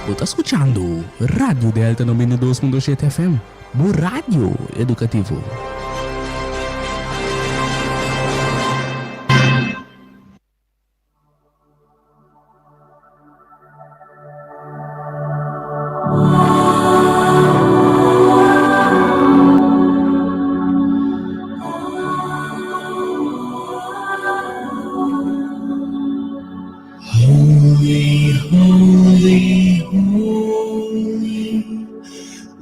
Está escuchando Radio Delta 92.7 FM, bu radio educativo. Holy, holy, holy,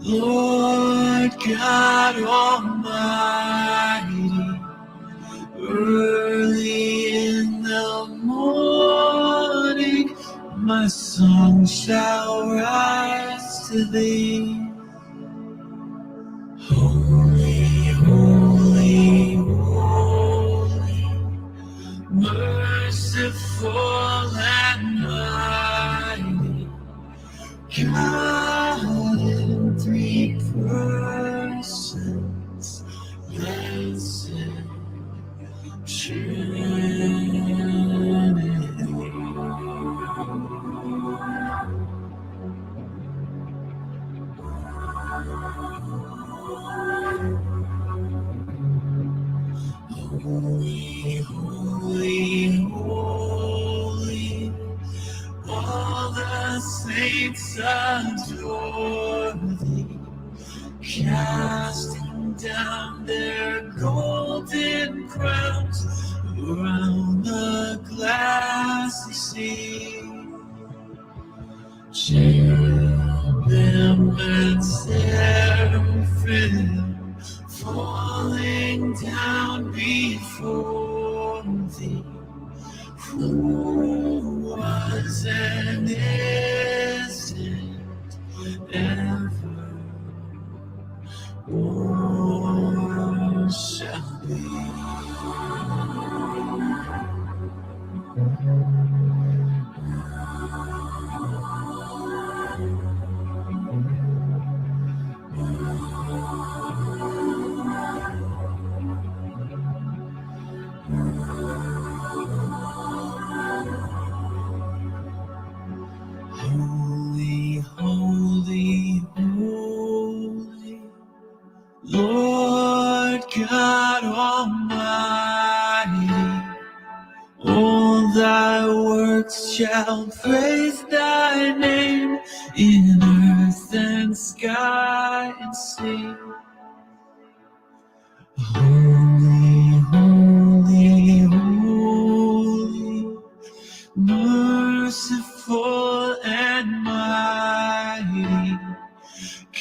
Lord God Almighty, early in the morning, my song shall rise to thee. Holy, holy, holy, merciful and mighty, God in three persons, blessed Trinity. Holy, holy, holy, all the saints adore thee, casting down their golden crowns around the glassy sea. Cherubim and seraphim falling down before thee, who was and is ever or shall be. Holy, holy, holy, Lord God Almighty, all thy works shall praise thy name in earth and sky and sea. Holy, holy, holy, merciful and mighty,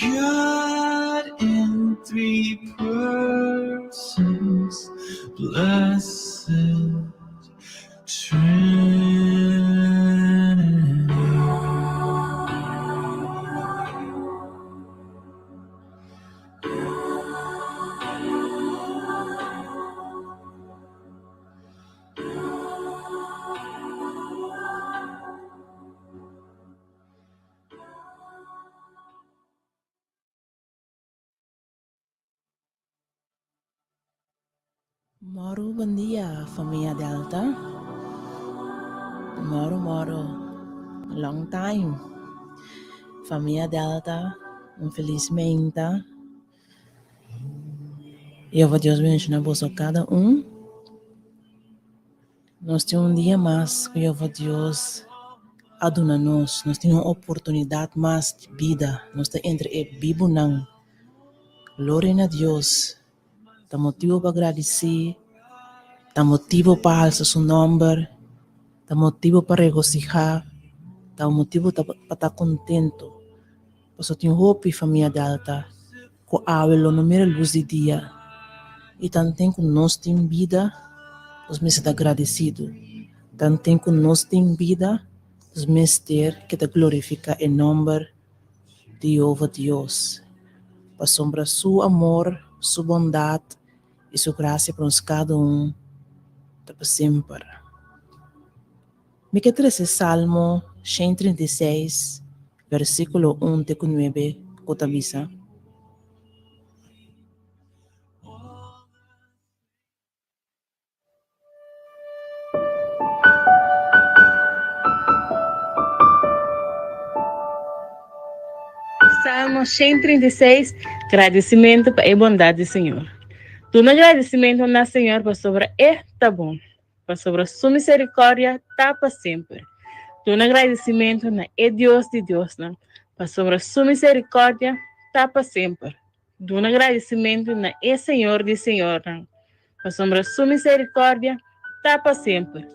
God in three persons, blessed Trinity. Moro, bom dia, família Delta. Moro. Long time. Família Delta, infelizmente. Eu vou Deus abençoe a cada um. Nós temos dia mais que eu vou Deus aduna nós. Nós temos uma oportunidade mais de vida. Nós temos entre vivo não. Glória a Deus. Dá motivo para agradecer. Dá motivo para alçar seu nome. Dá motivo para regocijar. Dá motivo para estar contento. Porque tenho hope, família Delta. Que a água não mira luz de dia. E tanto que nós temos vida, nós estamos agradecidos. Tanto que nós temos vida, nós estamos ter que te glorificar em nome de Jeová Deus. Para sombra seu amor, sua bondade e sua graça para nós cada um, para sempre. Me que trazer Salmo 136, versículo 1 até 9, Cotabisa. Salmo 136, agradecimento para a bondade do Senhor. Tu no agradecimento na Senhor para sobre tá bom, para sobre sua misericórdia tá para sempre. Tu no agradecimento na Deus de Deus, não, para sobre sua misericórdia tá para sempre. Tu no agradecimento na Senhor de Senhor, não, para sobre sua misericórdia tá para sempre.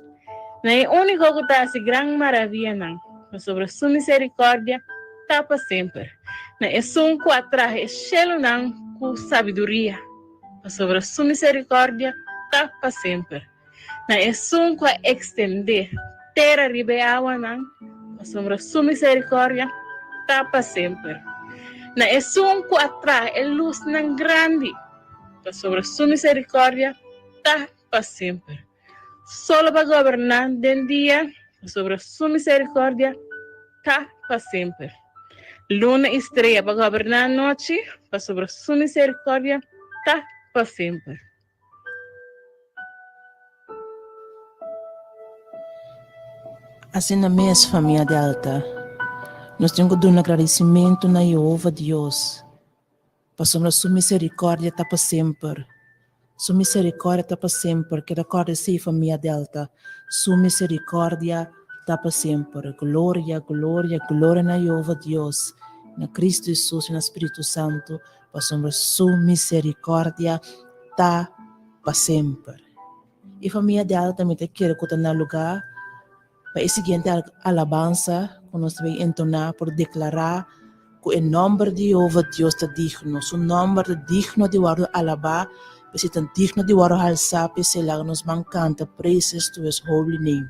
Não é único que está assim grande maravilha, não, para sobre sua misericórdia tá para sempre. Não é sunco atrás, é chelo não com sabedoria. Sobre sua misericórdia, tá para sempre. Na é sunco a extender, terra ribeawa não, sobre sua misericórdia, tá para sempre. Na é sunco atrás, é luz não grande, sobre sua misericórdia, tá para sempre. Solo para governar den dia, sobre sua misericórdia, tá para sempre. Luna e estrela para governar noite, sobre sua misericórdia, tá para sempre. Assim na mesma família Delta, nós temos que dar um agradecimento na Jeová Deus, para sua misericórdia está para sempre. Sua misericórdia está para sempre, que recorda-se família Delta, sua misericórdia está para sempre. Glória, glória, glória na Jeová Deus, na Cristo Jesus e no Espírito Santo, para sua misericórdia está para sempre. E família Delta também quer que na lugar para a seguinte alabança, que nós vamos entonar por declarar que o nome de Jeová Deus está digno, seu nome está digno de guardar alabar, porque está digno de guardar alçar, porque lá nos canta praises to His holy name.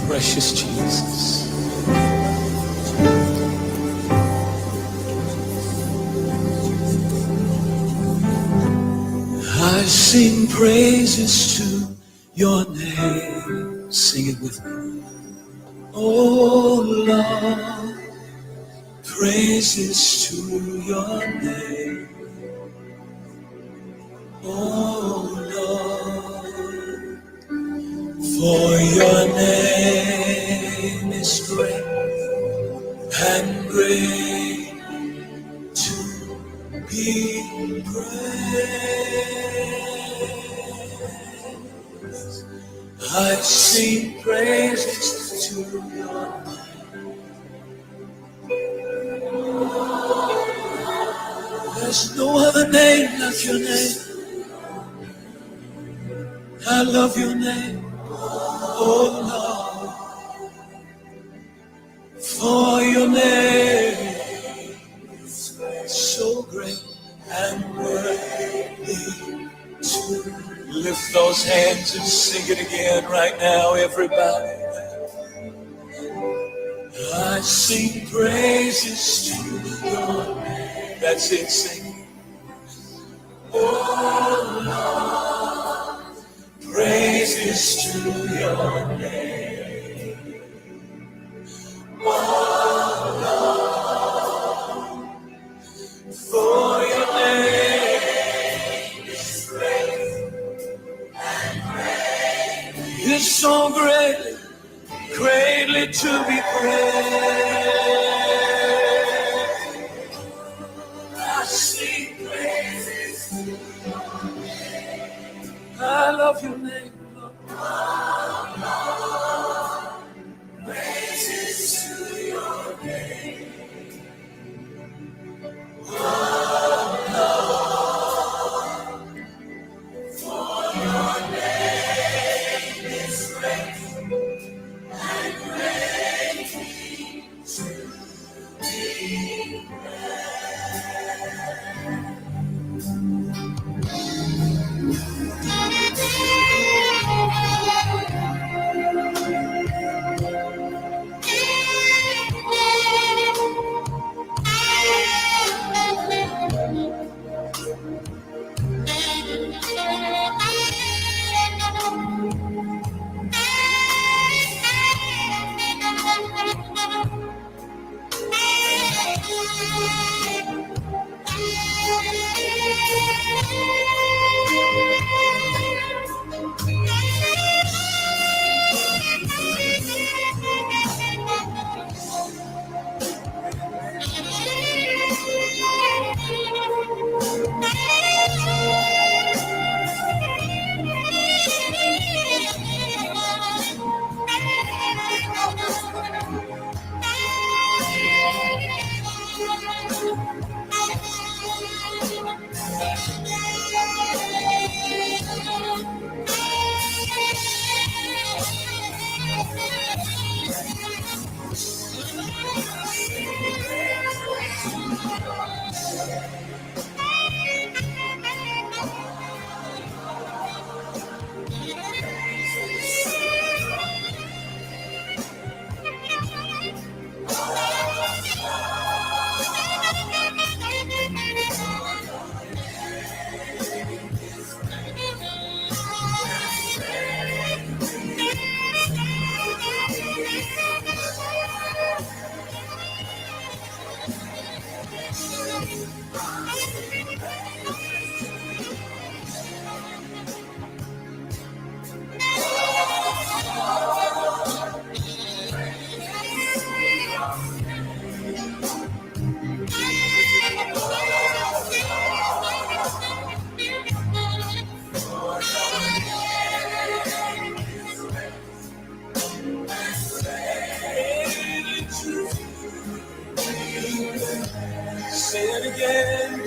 Precious Jesus. I sing praises to your name. Sing it with me. Oh Lord, praises to your name. Oh Lord, for your name is great and great to be praised. I sing praises to your name. There's no other name like your name. I love your name, oh Lord, for your name is so great and worthy to lift those hands and sing it again right now, everybody. I sing praises to your name. That's it, sing. Oh Lord, praises to your name. Oh Lord, for your name is great and great. It's so great, greatly to be praised. I sing praises to your name. I love your name, Lord. Praises to your name. For your name is great and greatly to be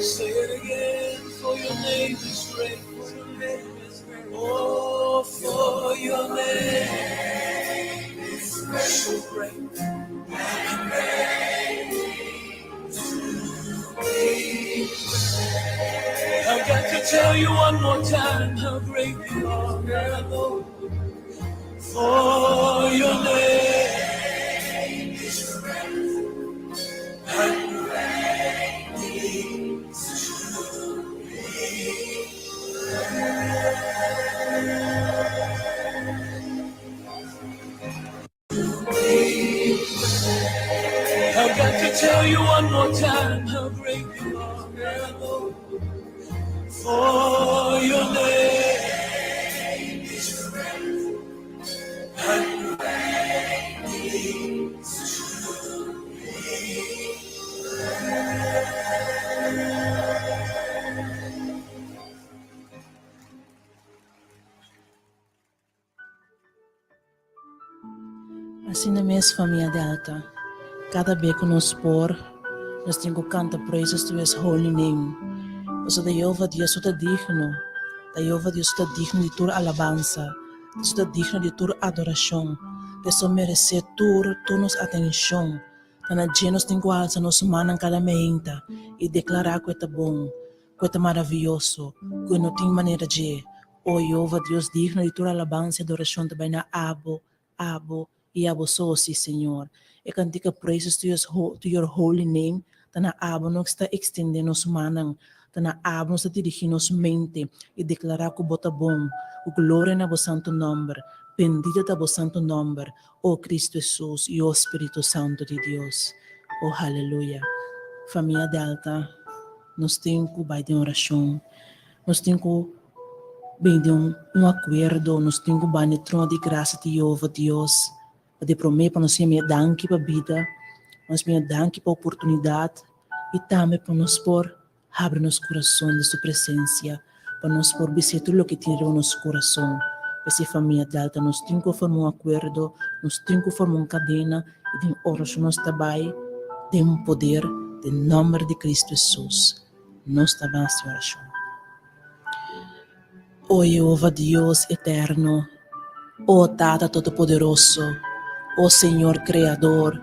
say it again, for your name is great. Oh, for your name is so great. I've got to tell you one more time how great you are, Lord. For your name is great. I've got to tell you one more time how great you are, Lord. For your name is great. Assim na minha família Delta, cada vez que nos por, nós temos que cantar praises to His holy name. Pois da Jeová Deus está digno, da Jeová Deus está digno de tua alabança, está digno de tua adoração, que só merece tua nos atenção. Tana llenos de alça nos manam cada meinta e declarar que é bom, que é maravilhoso, que não tem maneira de. O Jeová Deus digno de tua alabança e adoração também na abo e abososi, Senhor. E cantica praises to your holy name, tana abo não está extendendo nos manang, tana abo não está dirigindo nos mente e declarar que bota bom, o glória na bo santo nome, bendito da bo santo nome, o Cristo Jesus e o Espírito Santo de Deus. Oh, aleluia. Família Delta, nós temos que de oração, nós temos que bem de um acordo, nós temos que banir trono de graça de Jeová Deus, de prometer para nós me danke para a vida, nós me danke para a oportunidade e também para nós por abrir nosso coração de sua presença, para nós por visitar tudo o que tem no nosso coração. Essa família Delta, nós temos que formar um acordo, nós temos que formar uma cadena e de oração nós também temos poder em nome de Cristo Jesus. Nós também nessa oração. O Jeová Deus eterno, o Tata Todo-Poderoso, o Senhor Criador,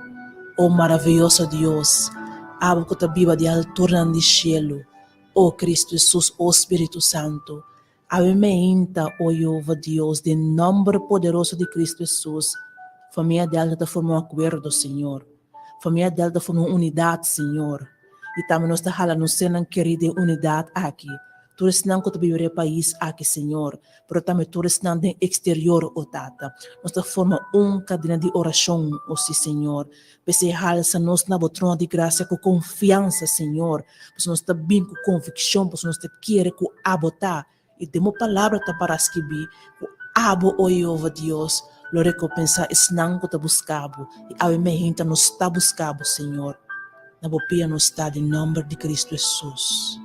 o maravilhoso Deus, abo que te viva de altura no cielo, o Cristo Jesus, o Espírito Santo, ave me inta, o Jeová Deus, de nome poderoso de Cristo Jesus, família Delta te formou um acordo, Senhor, família Delta formou uma unidade, Senhor, e também nós te halamos sendo querida unidade aqui. Todos não que viver país aqui, Senhor, mas também todos não do exterior, o Tata. Nós formamos uma cadeia de oração, o Senhor. Porque halsa nós na trono de graça com confiança, Senhor. Porque nós também com convicção, porque nós queremos com abotar. E demos palavra para escrever, com abo, o Jeová Deus, lo recompensa é não que te buscamos. E a gente nos está buscando, Senhor. Na bopia nos está em nome de Cristo Jesus.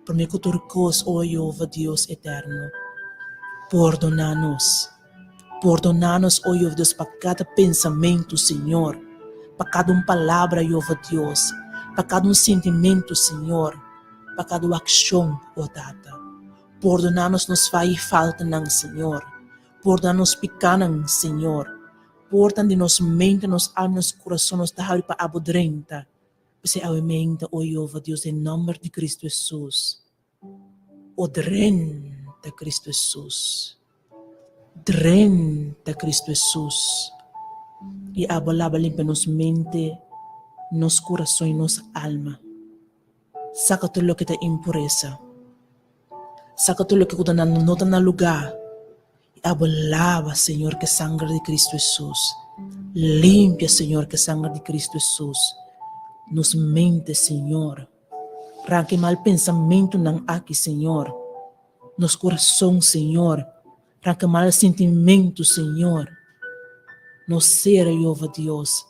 Por mim que turcos, ó Jeová Deus eterno, perdonar-nos, ó Jeová Deus, para cada pensamento, Senhor, para cada palavra, Jeová Deus, para cada sentimento, Senhor, para cada ação, ó Tata. Perdonar-nos nos faz falta, Senhor, perdonar-nos pecados, Senhor, perdonar de nos mente, nos alma, nos coração, nos tahari para abodrenta. Você aumenta, ó Jeová Deus, em nome de Cristo Jesus. O dren de Cristo Jesus. Dren de Cristo Jesus. E abolaba limpa nos mente, nos coração e nos alma. Saca tudo o que está impureza. Saca tudo o que está não está no lugar. E abolaba, Senhor, que sangue de Cristo Jesus. Limpia, Senhor, que sangue de Cristo Jesus. Nos mente, Senhor. Arranque mal pensamento não aqui, Senhor. Nos coração, Senhor. Arranque mal sentimento, Senhor. Nos ser, Jeová Deus.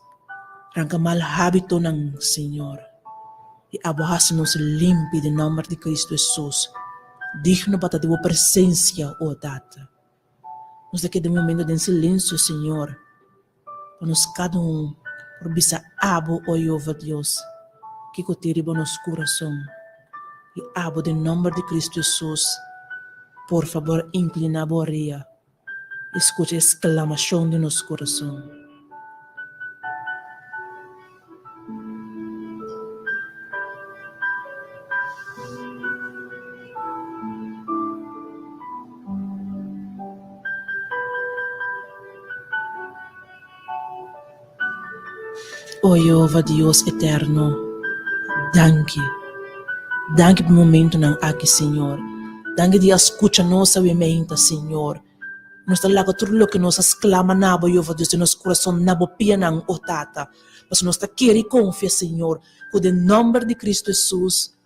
Arranque mal hábito não, Senhor. E aborraça nos limpe de nome de Cristo Jesus. Digno para a tua presença, ó Tata. Nos daquele momento de silêncio, Senhor. Para nos cada por bisa abo, ó Jeová Deus, que cotiriba nos coração. E abo de nombre de Cristo Jesus, por favor, inclina a boria. Escucha a exclamação de nosso coração. Oh Jeová Deus eterno, danke. Danke pelo momento não aqui, Senhor. Danke de escuta nossa mente, Senhor. Nós está lá com tudo o que nós exclama na boa, Jeová Deus, de nosso coração na boa pia não, oh Tata. Mas nós está querendo e confia, Senhor, que o nome de Cristo Jesus,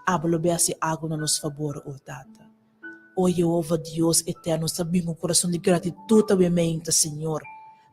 hablo bem assim algo na nosso favor, oh Tata. Oh Jeová Deus eterno, sabemos com um coração de gratidão à mente, Senhor.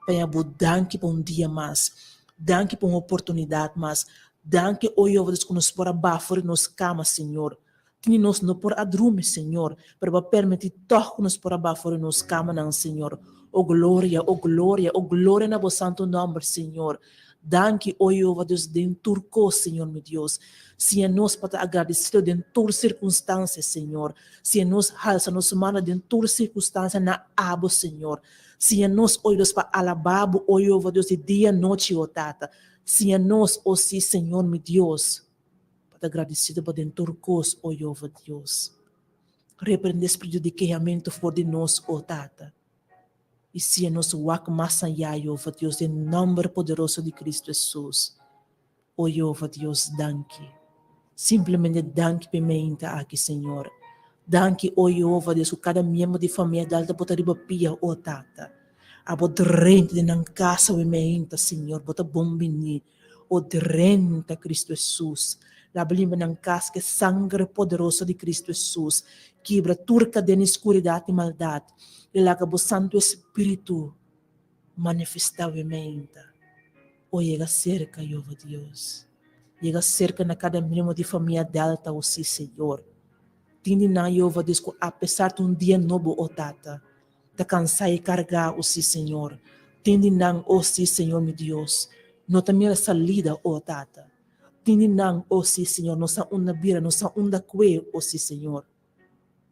Penhabo, danke por dia mais. Danke por uma oportunidade mais. Danke, oh Jeová Deus, que nos por abaixo de nos cama, Senhor. Que nos não por adrume, Senhor, para permitir toque nos por abaixo de nos cama, não, Senhor. Oh glória, oh glória, oh glória na vosso santo nome, Senhor. Danke, oh Jeová Deus, de turco, Senhor, meu Deus. Se é nós para agradecer de todas circunstâncias, Senhor. Se é nós halsa nos mana de todas circunstâncias na abo, Senhor. Se é nós olhos para alababo, oh Jeová Deus, de dia e noite, oh Tata. Se é nós, oh sim, Senhor, meu Deus. Para agradecer por dentro cos, oh Jeová Deus. Repreende espírito de queimamento for de nós, oh Tata. E se é nosso wak masaya, Jeová Deus, em nome poderoso de Cristo Jesus. Oh Jeová Deus, danke. Simplesmente danke por mim aqui, Senhor. Danke, oh Jeová Deus, que cada membro de família da alta potariba pia, oh Tata. Abo drente de nan casa o mente, Senhor, bota bombini. O drente Cristo Jesus. La blima nan casa que sangue poderoso de Cristo Jesus. Quebra turca de escuridade e maldade. E laga o Santo Espírito manifestar o mente. O chega cerca, Jeová Deus. Chega cerca na cada membro de família delta, o sim, Senhor. Tindi na Jeová Deus, apesar de dia novo, o Tata. Da cansar e carregar, o sim, Senhor. Tindi na, o sim, Senhor, meu Deus. Não também a salida, o Tata. Tindi na, o sim, Senhor. Não sa uma bira, não sa uma cue, o sim, Senhor.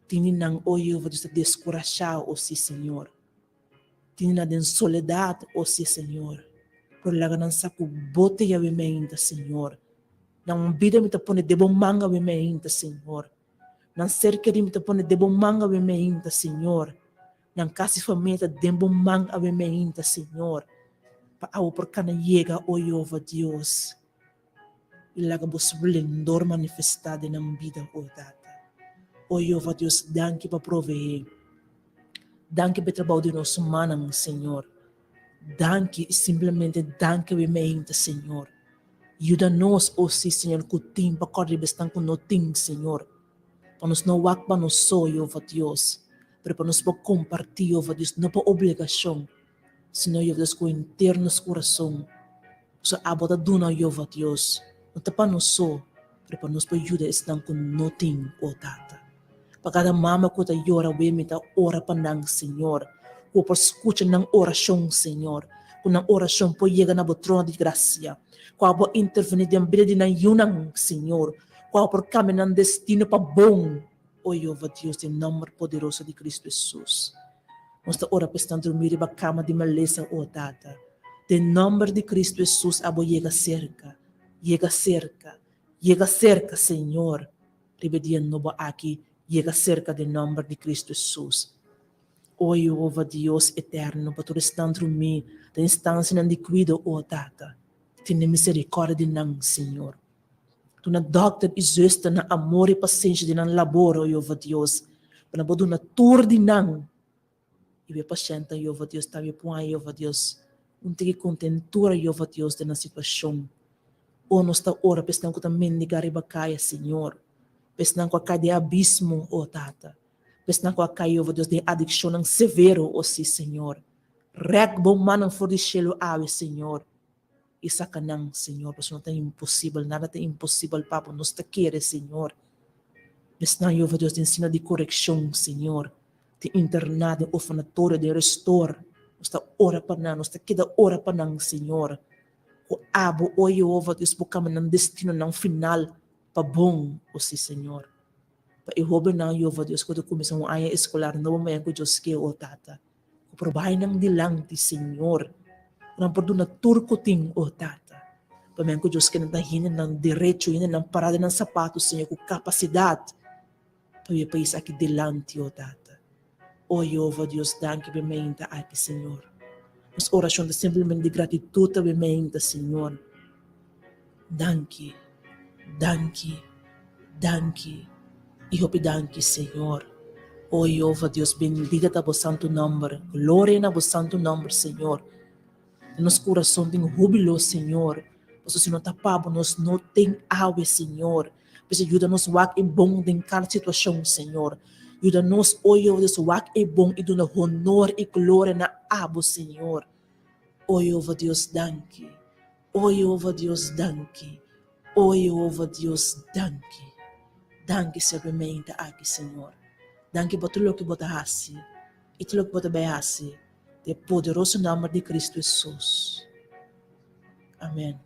Tindi na, o Jeová Deus, descorachar, o sim, Senhor. Tindi na den soledade, o sim, Senhor. Por lá não sa ku bote ya mente, Senhor. Não vida me te pone de bom manga mente, Senhor. Não cerca de me te pone de bom manga mente, Senhor. Não casa família de bom manga mente, Senhor. Pa ao por cana llega, o Jeová Deus. E lá que o esplendor manifestado na vida, o Tata. O Jeová Deus, danke para prover. Danke para trabalho de nosso manang, Senhor. Danke, simplesmente danke mente, Senhor. Ajuda-nos, oh sim, Senhor, que o tempo para correr bastante com o tempo, Senhor. Para nos não wakba nos so, Jeová Deus. Para nos compartilhar, Jeová Deus, não por obrigação, senão, Jeová Deus, com interno coração. So, abota duna, Jeová Deus. Não te para nos so, para nos ajuda estão com o tempo, oh Tata. Para cada mama que está ora, me está ora para nang, Senhor. O por escuta ng oração, Senhor. Kung ang oração po llega na trono de gracia. Kung po intervenir din vida din ng yunang, Senhor. Kung por kami ng destino pa bom. O Jeová Deus, em nome poderoso de Cristo Jesus. Nossa ora para estar dormir ba cama de maleza, o Tata. De nome de Cristo Jesus, abo llega cerca. Llega cerca. Llega cerca, Senhor. Ribedian no ba aqui. Llega cerca de nome de Cristo Jesus. O Jeová Deus eterno, para tu estar dormir, da instância de cuido, o Tata. Tenha misericórdia de nós, Senhor. Tu na doctor e justa na amor e paciência de nós labor, o Jeová Deus. Para bodo na tur de nós. E o paciente, Jeová Deus, também põe, Jeová Deus. Unti contentura, Jeová Deus, de na situação. O nos ta ora, pesnang ko também negari bakaya, Senhor. Pesnang ko de abismo, o Tata. Pesnang ko kayo, Deus, de adicção severo, o si, Senhor. Reg bom manang for de shelo awe, Senhor. Isa ka nang, Senhor, pois não tem impossível, nada tem impossível, Papa, nos te quere, Senhor. Pesnang, Jeová Deus, de ensino de correção, Senhor. De internado, de orfanatório, de restore. Nos te ora pa nang, nos te queda ora pa nang, Senhor. O abo, o Jeová Deus, bukama ng destino ng final, pa bom, o si, Senhor. Paihober na Yehova Dios ko kumi sa mong aya escolar na mamayang ko Diyos ke o tata. Kuprobahay ng dilang ti Senyor. Kunang pordo na turko ting o tata. Pamayan ko Diyos ke natahinan ng diretso, yun ng parada ng sapatos Senyor, kung kapasidad. Payapay sa aki dilang ti o tata. O Yehova Dios, danke bemayin ta aki Senyor. Mas orasyon na simplemente de gratitud ta bemayin ta Senyor. Danke, danke, danke. Hijo pidanki, Señor. Oh Jehová Dios, bendiga ta vos santo nombre. Gloria na vos santo nombre, Señor. Nos coração tem júbilo, Senhor. Pois se não tapamos, nós não tem awe, Senhor. Pois ajuda-nos wak e bom em cada situação, Senhor. Ajuda-nos, oh Jehová Deus, wak e bom e dona honor e glória na abo, Senhor. Oh Jehová Deus, danke. Oh Jehová Deus, danke. Oh Jehová Deus, danke. Danke sa remain ta aki, Senhor. Danke por tudo que bota hasi. E tudo que bota bayasi. De poderoso nome de Cristo Jesus. Amém.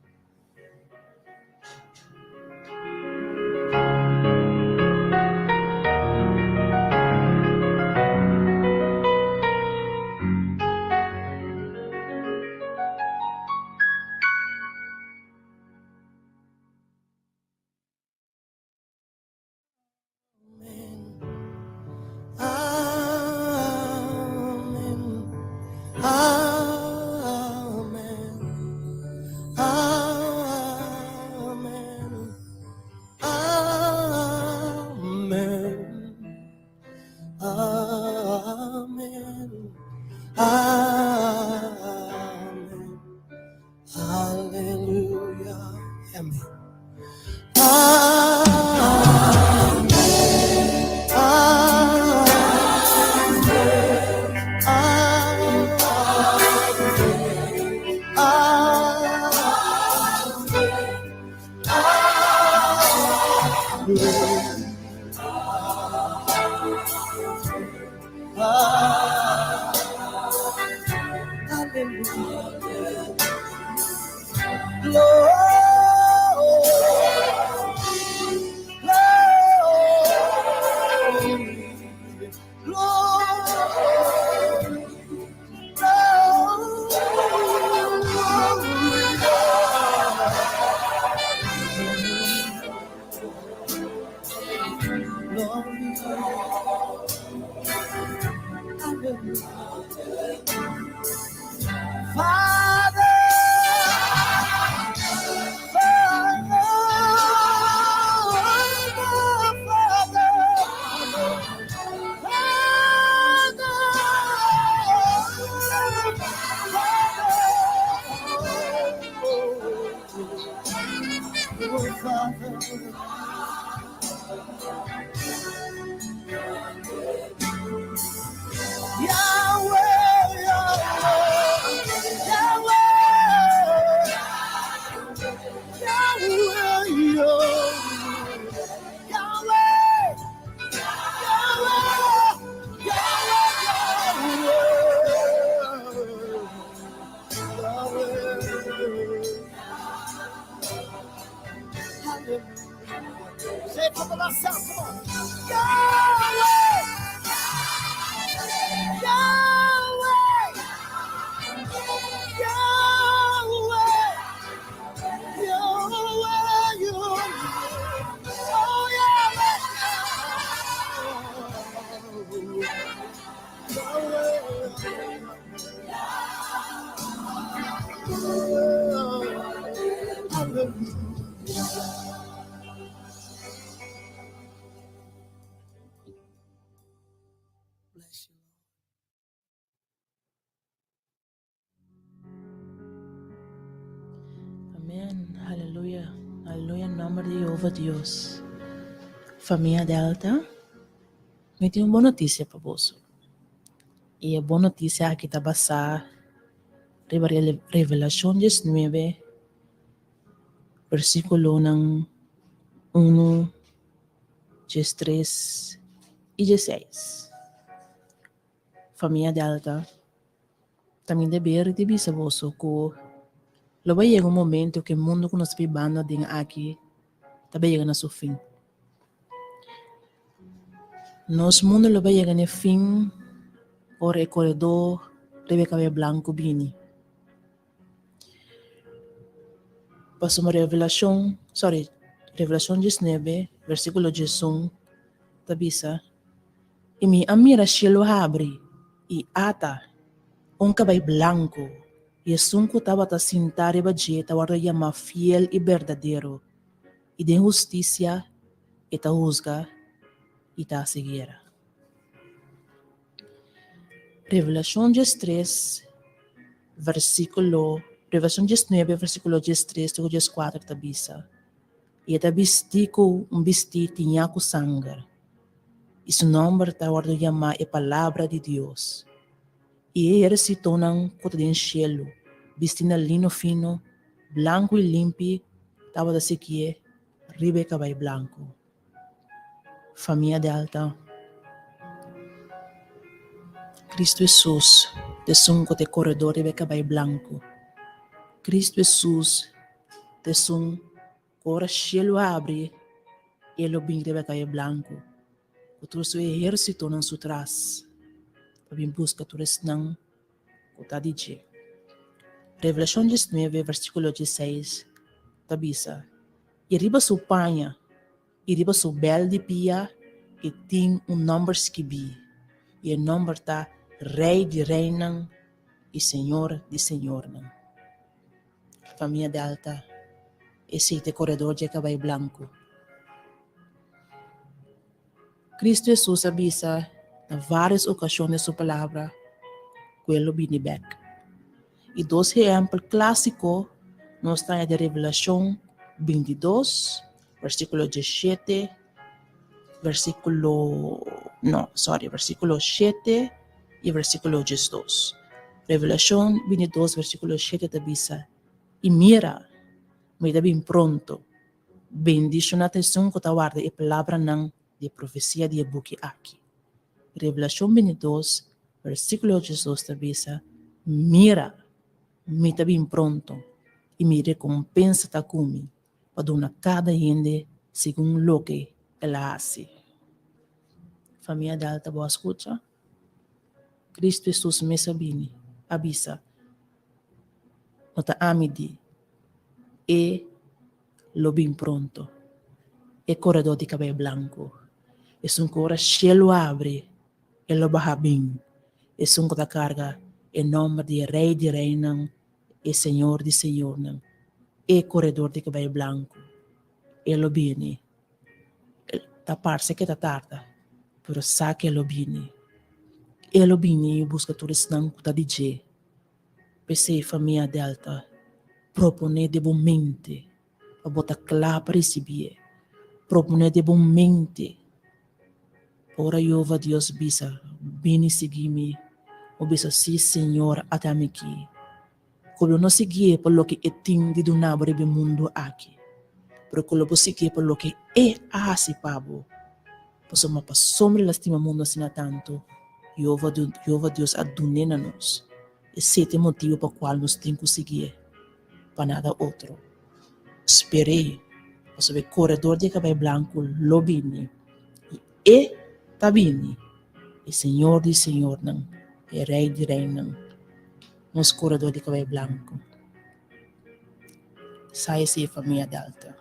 Amén. Aleluya. Aleluya en nombre de Jehová Dios. Familia Delta, me tenho uma boa notícia para você. E a boa notícia aqui está basada em Revelação 19, versículo 1, 3 e 16. Familia Delta, também deve saber que lo vai chegar um momento que o mundo que nós vivemos aqui também chega no seu fim. Nos mundo lo ba llegan a fin or e corredor rebe cabello blanco bini. Pasamos Revelación 19, versículo 11, tabisa, e mi amira cielo abre e ata cabello blanco e sunco tava ta sintare bajeta warda llama fiel e verdadeiro e de justicia e ta juzga e ta seguirá. Revelación 3, Revelación 19, versículo 13 to 14 tabisa. E ta bistico vestido tinha com sangue. E seu nome ta warda llama e palavra de Deus. E ele se tornam cotadinho cielo, vestindo lino fino, branco e limpo, tava da sequia, ribe cabelo branco. Família de alta. Cristo Jesus, te sunco te corredor ribe cabelo branco. Cristo Jesus, te sun, cora cielo abre, e lo bem ribe cabelo branco. O seu exército não se traz. Para busca turis ng kota DJ. Revelación 19, versículo 16, tabisa. E riba su panha, e riba su bel de pia, e tem número esquibi. E o número tá Rei de Reina e Senhor de Senhor. Família de alta, esse é o corredor de cabelo branco. Cristo Jesus avisa na várias ocasiões sua palavra, quello binibek. E dois exemplos clássicos nos está de Revelação 22, versículo 17, versículo 7 e versículo 12. Revelação 22, versículo 7 tabisa. E mira, me da bem pronto, bendición na atenção que ta guarda e palavra ng de profecia de buki aqui. Revelación 22, versículo 18 tabisa, mira, me está bem pronto, e me recompensa ta kumi, para donar cada gente segundo lo que ela hace. Família de alta boa escuta, Cristo Jesus me sabini, avisa, nota amidi, e lo bem pronto, e corredor de cabelo branco, e sun cora cielo abre, e lo baja bem, e sun cota carga, em nome de Rei de Reina, e Senhor de Senhor, e corredor de cabelo branco, e lo bene, ta parse que ta tarda, pero sa que lo bene, e lo bene e busca turis nang kuta DJ, pese família delta, propone de bom mente, a bota clara para receber, propone de bom mente, ora Jeová Deus bisa, bene seguir-me, o bisa si Senhor até aqui, como não seguir por lo que é tim de donar para o mundo aqui, pero como não seguir por lo que é assim pabo, pois uma sombra lastima mundo assim tanto, Jeová Deus adunena nos, esse é o motivo para qual nós temos que seguir, para nada outro. Esperei, para saber corredor de cabelo branco, lo bini, e tabini, e Senhor de Senhor, e Rei de Reina, nos corredor de cabelo branco. Sai se família delta.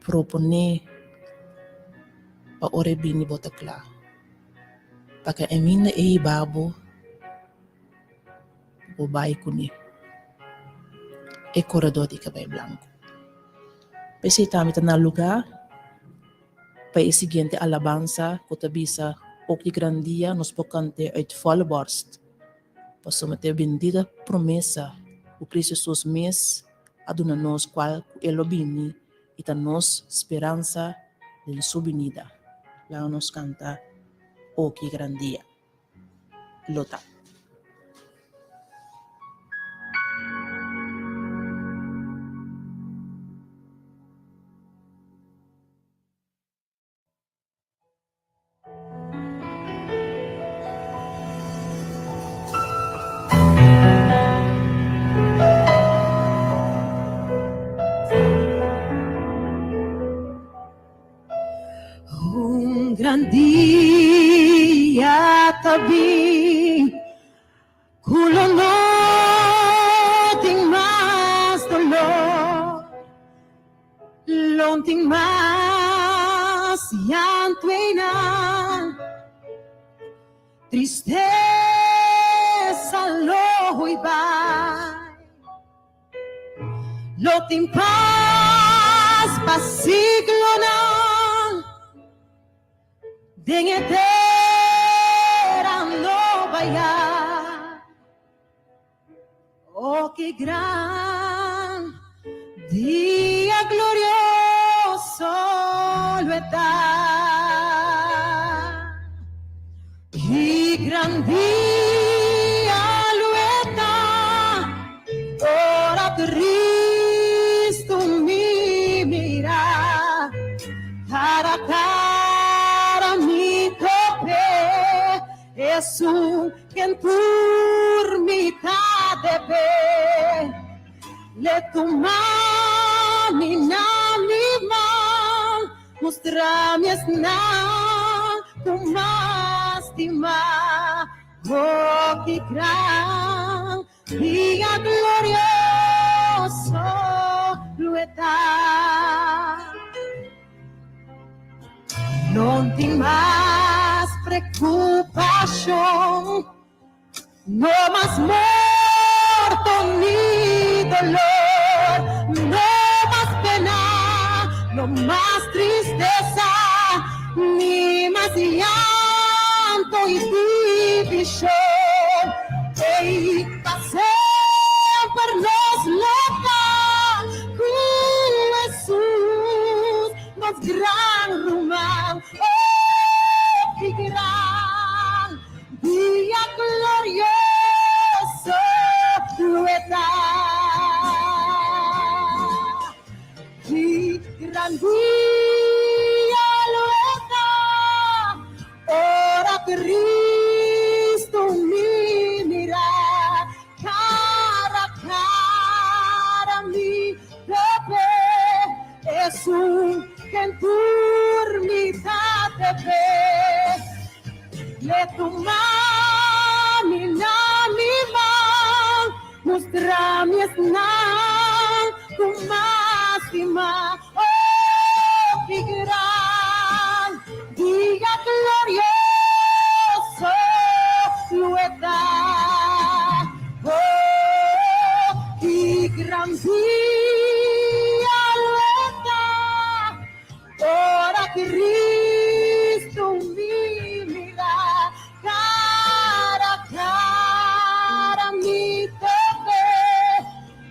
Propone para ore bini bota claro. Para que a minha e babo o bai kuni e corredor de cabelo branco. Pese tamita na lugar para a seguinte alabança que tabisa o que grandia nos pocante uit volle borst. Para someter bendita promessa o Cristo Jesus mes aduna nos qual ele bini e ta nos esperança de sua venida. Lá nos canta o que grandia. Lota. Um un gran día también, culo no tengo más dolor, no tengo más llanto y nada, tristeza lo voy va, no tengo paz para siglo nada. Den etera no vaya, oh qué gran día glorioso lo está, qué gran día lo está, ora Cristo mi mira, cara a cara. Jesús que en turmità deve le tu mani na mi man mostrami esna tu mastima oh que gran día glorioso lo está. Non ti más preocupación, no más muerto ni dolor, no más pena, no más tristeza, ni más llanto y división. Ey, pasé por los locos, Jesús, nos gran rumán. Qué gran día glorioso lo está, qué gran día lo está, ora Cristo mi mira, cara a cara mi bebé, Jesús que en turmità te ve. Le tu mani na mi man, mostrami esnan tu máxima, oh qué gran día glorioso lo está, oh qué gran día lo está, ora Cristo mi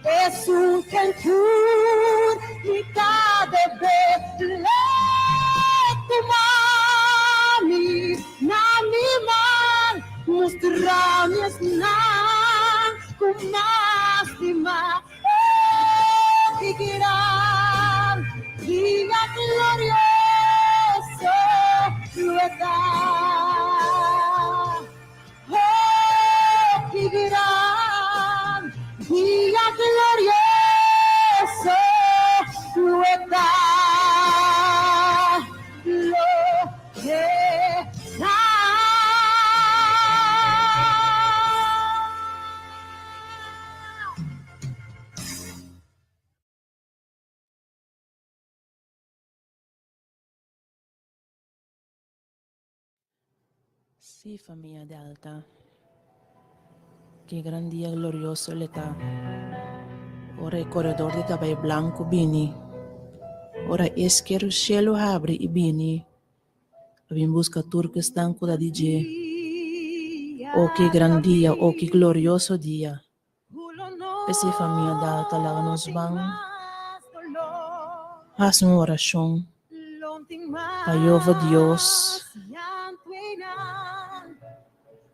Jesús que en turmità deve le tu mani na mi man mostrami esnan con mastima oh qué gran día glorioso lo está, oh qué gran día glorioso lo está, lo está. Sí, familia de Alta, qué gran día glorioso le está. Ora il corredor de cabello blanco bini. Ora esquerdo o cielo abre e bini. Abbiamo busca turco stanco da DJ. Oh que gran día, oh que glorioso día. Essa família da Alta lá nos vão. Faz uma oração. Paiova Deus.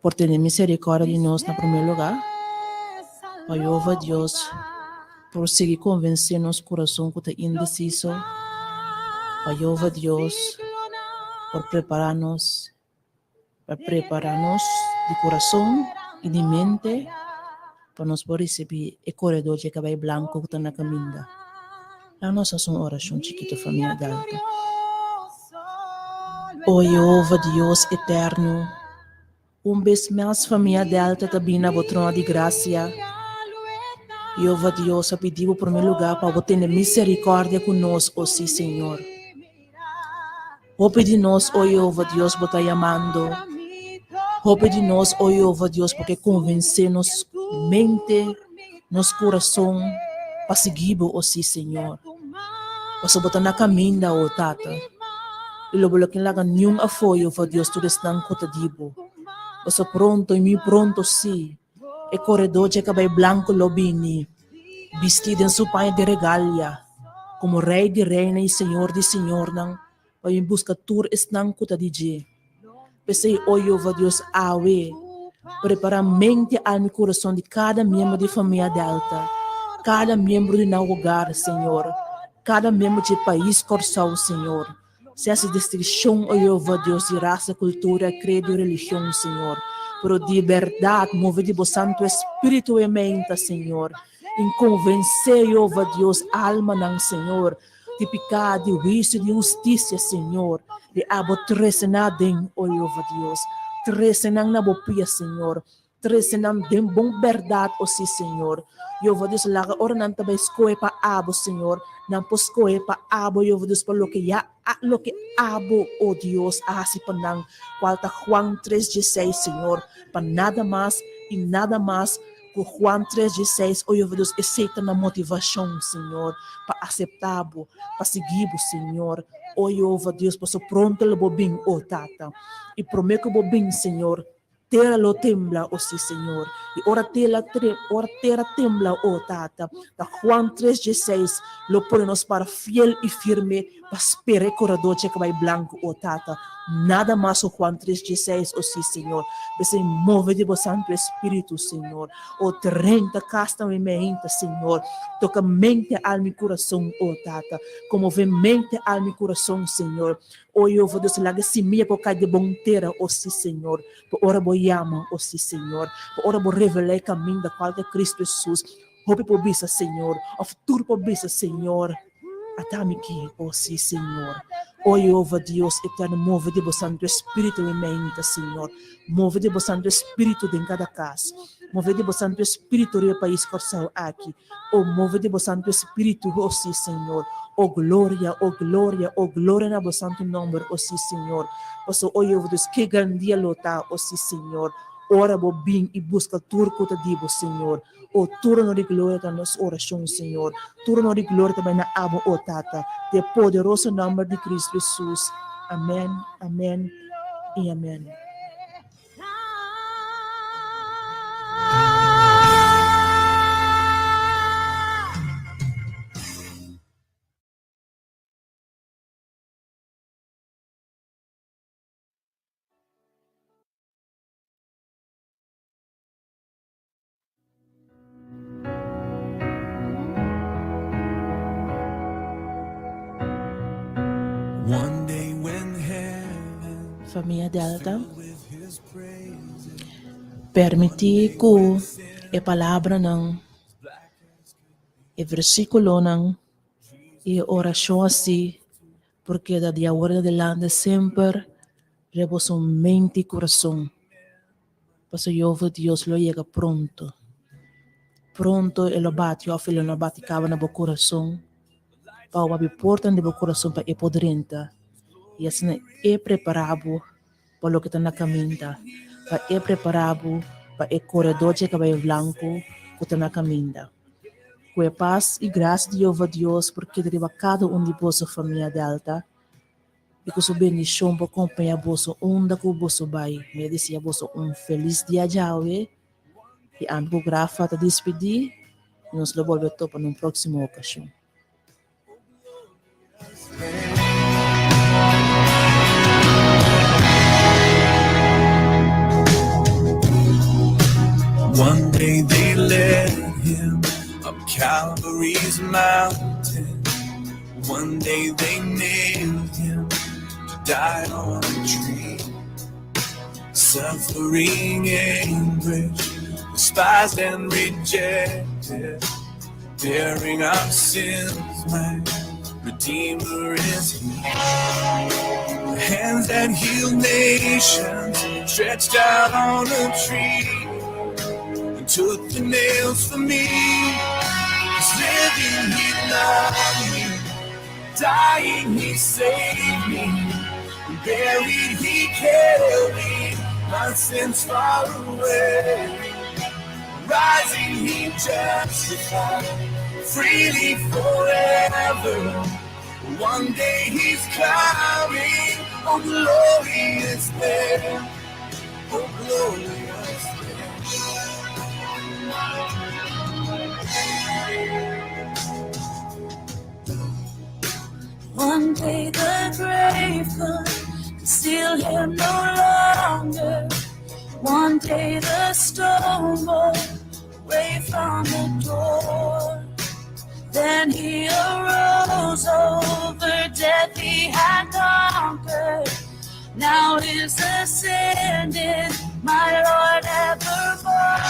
Por ter misericórdia de nós na primeiro lugar. Paiova Deus. Por seguir convencer nosso coração que está indeciso. Paiova Deus. Por preparar-nos de coração e de mente para nós poder receber o corredor de cabelo branco que está na caminho. A nossa oração chiquita família da Alta. O Jeová Deus eterno, vez mais família Delta também na trono de graça. Jeová Deus, eu pedi por primeiro lugar para ter misericórdia conosco, oh sim, Senhor. Eu pedi nós, oh Jeová Deus, por estar chamando. Eu pedi nós, oh Jeová Deus, porque convencer nos mente, nos coração, para seguir, oh sim, Senhor. Para botar na caminho, oh Tata. E lo bolo que laga nenhum apoio, oh Deus, tu estás cotadibo. Para pronto, e mi pronto, sim. E corredor de cabelo branco lobini, vestido em sua panha de regalia, como rei de reina e senhor de senhor, não, para em busca tur estão cotadije. Pensei, oh Jeová Deus, awe, prepara a mente e meu coração de cada membro de família Delta, cada membro de nosso hogar, Senhor, cada membro de país corsal, Senhor. Se essa distinção, oh Jeová Deus, de raça, cultura, credo e religião, Senhor, pero de verdade, movido por Santo Espírito e mente, Senhor, em convencer, Jeová Deus, alma não, Senhor, de pecado, de juízo, de justiça, Senhor, de abotrecenadem, oh Jeová Deus, trecenang na bopia, Senhor, trecenang de bom verdade, oh sim, Senhor, Jeová Deus, laga ora não também escolhe para abo, Senhor, não posso escolher para abo, Jeová Deus, para lo que abo, oh Deus, assim para não, qualta Juan 3:16, Senhor, para nada mais e nada mais, que Juan 3:16, oh Jeová Deus, aceita na motivação, Senhor, para aceitar, para seguir, Senhor, oh Jeová Deus, para ser pronto, le bobin, oh Tata, e prometo bobin, Senhor, terra lo tembla, oh sim, Senhor. E ora terra tembla, oh Tata. Da Juan 3:16, lo põe-nos para fiel e firme, para esperar corredor que vai branco, oh Tata. Nada mais, oh Juan 3:16, oh sim, Senhor. Você move de Santo Espírito, Senhor. Oh 30 casta minha mente, Senhor. Toca mente, alma e coração, oh Tata. Comove mente, alma e coração, Senhor. Oh, eu vou Deus, laga simia por causa de bom terra, oh sim, Senhor. Por ora bo yama, oh sim, Senhor. Por ora bo revelar caminho da qual de Cristo Jesus. Hope por bisa, Senhor. O futuro por bisa, Senhor. Atame aqui, oh sim, Senhor. Oh, Jeová Deus eterno, move de Santo Espírito em mente, Senhor. Move de Santo Espírito em cada casa. Move de Santo Espírito no país corsal aqui. Oh, move de Santo Espírito, oh sim, Senhor. Oh glória, oh glória, oh glória na Santo nome, oh sim, Senhor. Oh, Jeová Deus, que grande lota, oh sim, Senhor. Ora, bo bem e busca turco te digo, Senhor. O turno de glória da nossa oração, Senhor. Turno de glória também na abo, o Tata. De poderoso nome de Cristo Jesus. Amém, amém e amém. One day when heaven Família Delta, permitir que a palavra não, o versículo não, e a oração assim, porque da dia hora adelante sempre rebosa mente e coração. Para Jeová Deus lo chega pronto. Pronto e lo bate, o filho não bate cava no coração. Para o porta do coração para e podrenta. E assim é preparado para o que está na caminha. Para é preparado para o corredor de cabelo branco que está na caminha. Com a paz e graça de Jeová Deus, porque deriva cada de vossa família Delta. E com sua bendição para acompanhar vosso onda com vosso bai. Me deseja vosso feliz dia de hoje. E antes de gravar te despedir, nos volvemos para uma próxima ocasião. One day they led him up Calvary's mountain. One day they nailed him to die on a tree. Suffering anguish, despised and rejected, bearing our sins, my Redeemer is He. hands that heal nations stretched out on a tree and took the nails for me. He's living, he loved me. Dying, he saved me. Buried, he carried my sins far away. Rising, he justified freely forever. One day he's coming. Oh, glorious day. Oh, glorious day. One day the grave could conceal him no longer. One day the stone rolled away from the door. Then he arose, over death he had conquered. Now is ascended, my Lord evermore.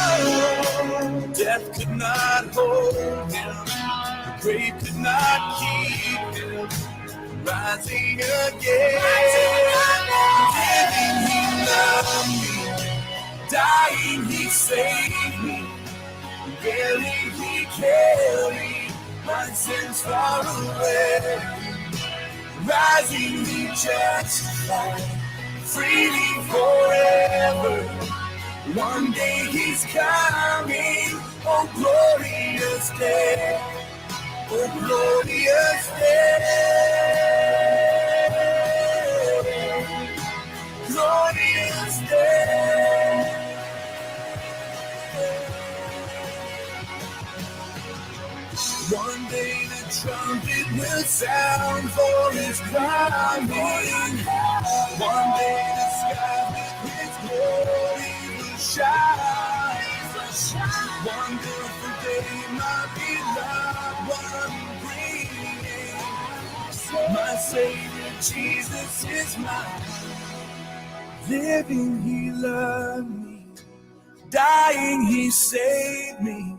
Death could not hold him, the grave could not keep him. Rising again, living he loved me. Dying he saved me. Buried he carried my sins far away. Rising he justified freely forever. One day he's coming. Oh, glorious day. Oh, glorious day. Glorious day. One day the trumpet will sound for his coming. One day the sky with his glory will shine. Wonderful day, my beloved one bringing. My Savior Jesus is mine. Living he loved me. Dying he saved me.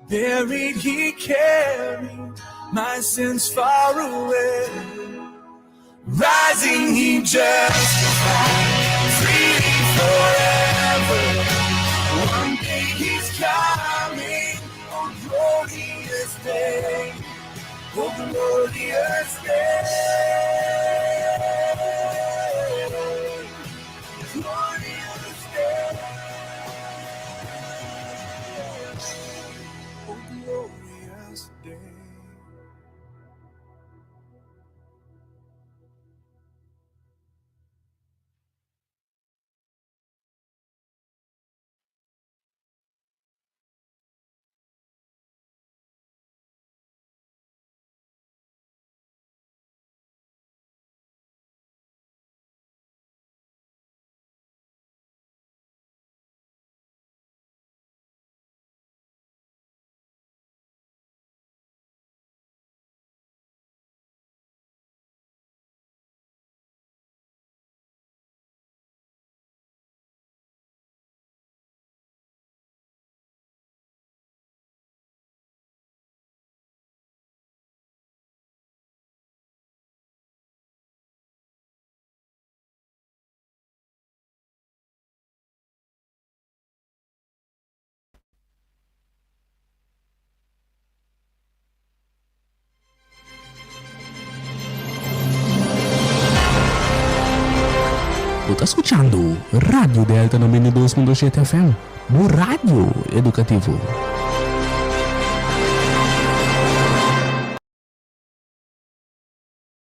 Buried he carried my sins far away. Rising he justified freely forever. One day he's coming. Oh, glorious day. Oh, glorious day. Glorious day. Oh, glorious day. Está escuchando Radio Delta 92.7 FM, o rádio educativo.